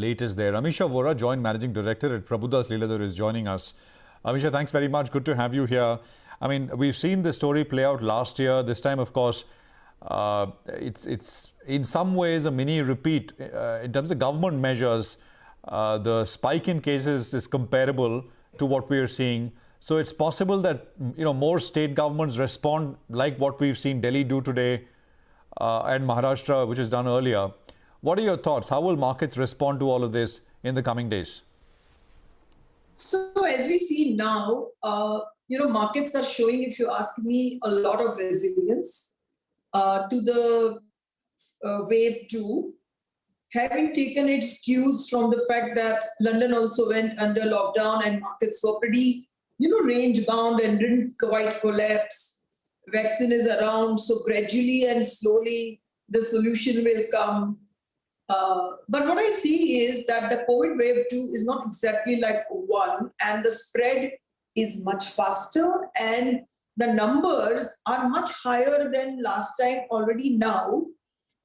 Latest there. Amisha Vora, Joint Managing Director at Prabhudas Lilladher, is joining us. Amisha, thanks very much. Good to have you here. I mean, we've seen this story play out last year. This time, of course, it's in some ways a mini repeat. In terms of government measures, the spike in cases is comparable to what we are seeing. So it's possible that more state governments respond like what we've seen Delhi do today and Maharashtra, which is done earlier. What are your thoughts? How will markets respond to all of this in the coming days? So as we see now, markets are showing, if you ask me, a lot of resilience to the wave 2, having taken its cues from the fact that London also went under lockdown and markets were pretty, range bound and didn't quite collapse. Vaccine is around, so gradually and slowly the solution will come. But what I see is that the COVID wave 2 is not exactly like 1, and the spread is much faster and the numbers are much higher than last time already now,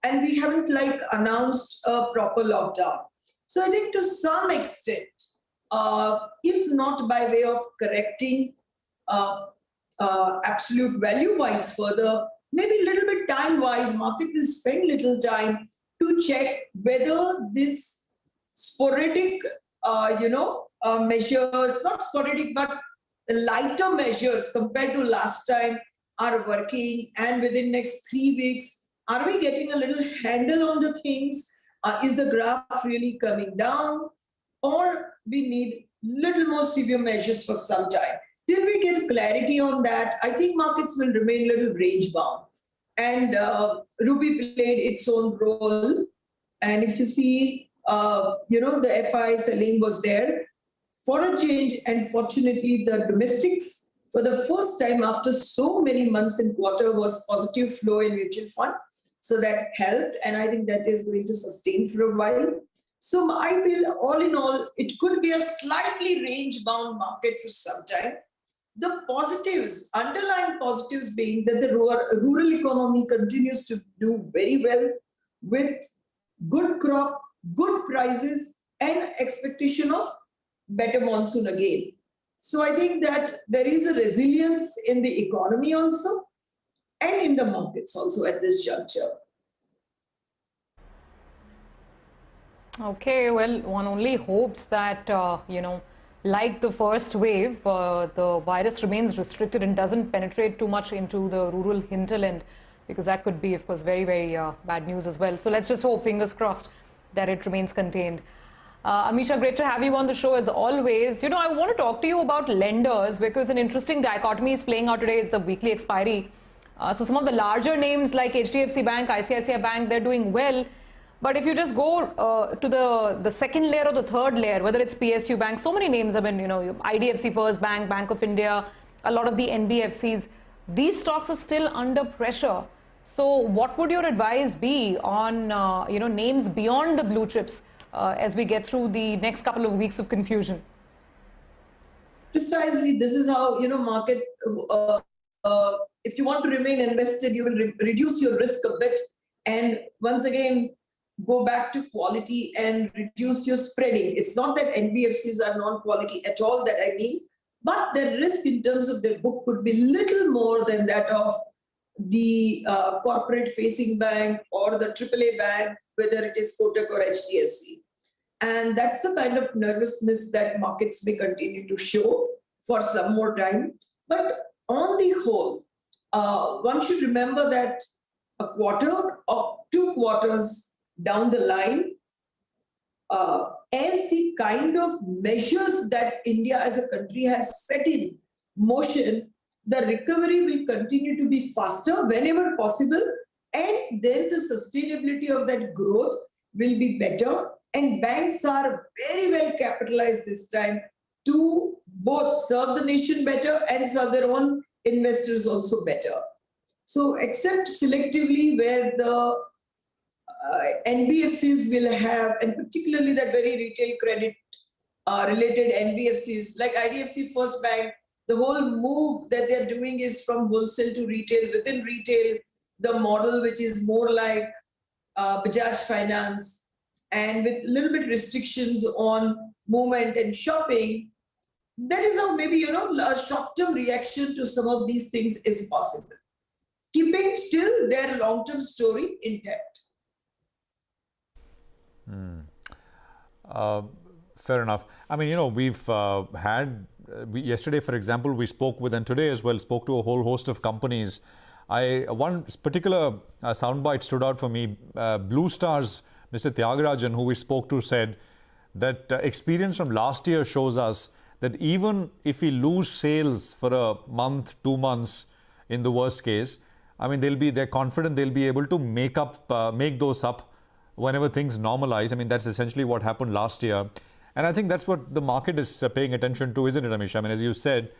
and we haven't announced a proper lockdown. So I think to some extent, if not by way of correcting absolute value-wise further, maybe a little bit time-wise, market will spend little time to check whether this sporadic, measures, not sporadic, but lighter measures compared to last time are working. And within next 3 weeks, are we getting a little handle on the things? Is the graph really coming down? Or we need little more severe measures for some time. Till we get clarity on that, I think markets will remain a little range bound. And Ruby played its own role. And if you see, the FI selling was there for a change. And fortunately, the domestics, for the first time after so many months in quarter, was positive flow in mutual fund. So that helped. And I think that is going to sustain for a while. So I feel all in all, it could be a slightly range bound market for some time. The positives, underlying positives being that the rural economy continues to do very well with good crop, good prices, and expectation of better monsoon again. So I think that there is a resilience in the economy also and in the markets also at this juncture. Okay, well, one only hopes that, like the first wave, the virus remains restricted and doesn't penetrate too much into the rural hinterland, because that could be, of course, very, very bad news as well. So let's just hope, fingers crossed, that it remains contained. Amisha, great to have you on the show as always. I want to talk to you about lenders, because an interesting dichotomy is playing out today. It's the weekly expiry. So some of the larger names like HDFC Bank, ICICI Bank, they're doing well. But if you just go to the second layer or the third layer, whether it's PSU Bank, so many names have been, IDFC First Bank, Bank of India, a lot of the NBFCs, these stocks are still under pressure. So what would your advice be on, names beyond the blue chips as we get through the next couple of weeks of confusion? Precisely, this is how, market, if you want to remain invested, you will reduce your risk a bit. And once again, go back to quality and reduce your spreading. It's not that NBFCs are non-quality at all that I mean, but the risk in terms of their book could be little more than that of the corporate-facing bank or the AAA bank, whether it is Kotak or HDFC. And that's the kind of nervousness that markets may continue to show for some more time. But on the whole, one should remember that a quarter or 2 quarters down the line, as the kind of measures that India as a country has set in motion, the recovery will continue to be faster whenever possible, and then the sustainability of that growth will be better. And banks are very well capitalized this time to both serve the nation better and serve their own investors also better. So except selectively where the NBFCs will have, and particularly that very retail credit related NBFCs like IDFC First Bank, the whole move that they're doing is from wholesale to retail. Within retail, the model which is more like Bajaj Finance and with a little bit restrictions on movement and shopping, that is how maybe, a short-term reaction to some of these things is possible, keeping still their long-term story intact. Fair enough. I mean, we've yesterday, for example, we spoke with, and today as well, spoke to a whole host of companies. One particular soundbite stood out for me. Blue Star's Mr. Tyagarajan, who we spoke to, said that experience from last year shows us that even if we lose sales for a month, 2 months, in the worst case, I mean, they're confident they'll be able to make those up whenever things normalize. I mean, that's essentially what happened last year. And I think that's what the market is paying attention to, isn't it, Amish? I mean, as you said,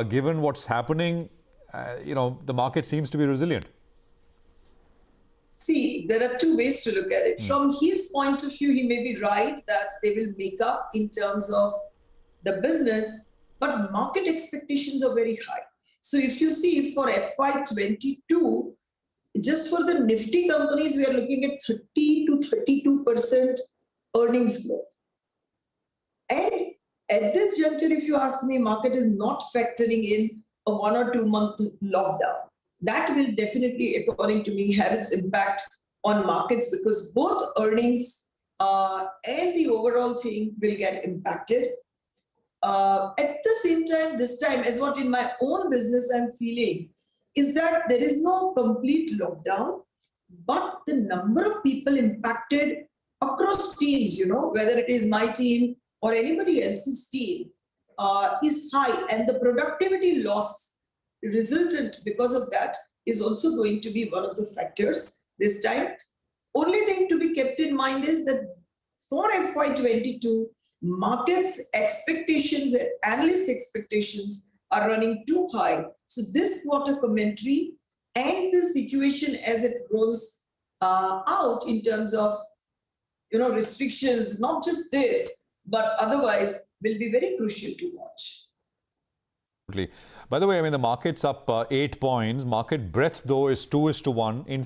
given what's happening, the market seems to be resilient. See, there are two ways to look at it. From his point of view, he may be right that they will make up in terms of the business, but market expectations are very high. So if you see for FY22, just for the Nifty companies, we are looking at 30 to 32% earnings growth. And at this juncture, if you ask me, market is not factoring in a 1 or 2 month lockdown. That will definitely, according to me, have its impact on markets, because both earnings and the overall thing will get impacted. At the same time, this time, as what in my own business I'm feeling, is that there is no complete lockdown, but the number of people impacted across teams, whether it is my team or anybody else's team, is high. And the productivity loss resultant because of that is also going to be one of the factors this time. Only thing to be kept in mind is that for FY22, markets expectations and analyst expectations are running too high. So this quarter commentary and the situation as it rolls out in terms of restrictions, not just this, but otherwise will be very crucial to watch. By the way, I mean, the market's up 8 points. Market breadth, though, is 2:1. In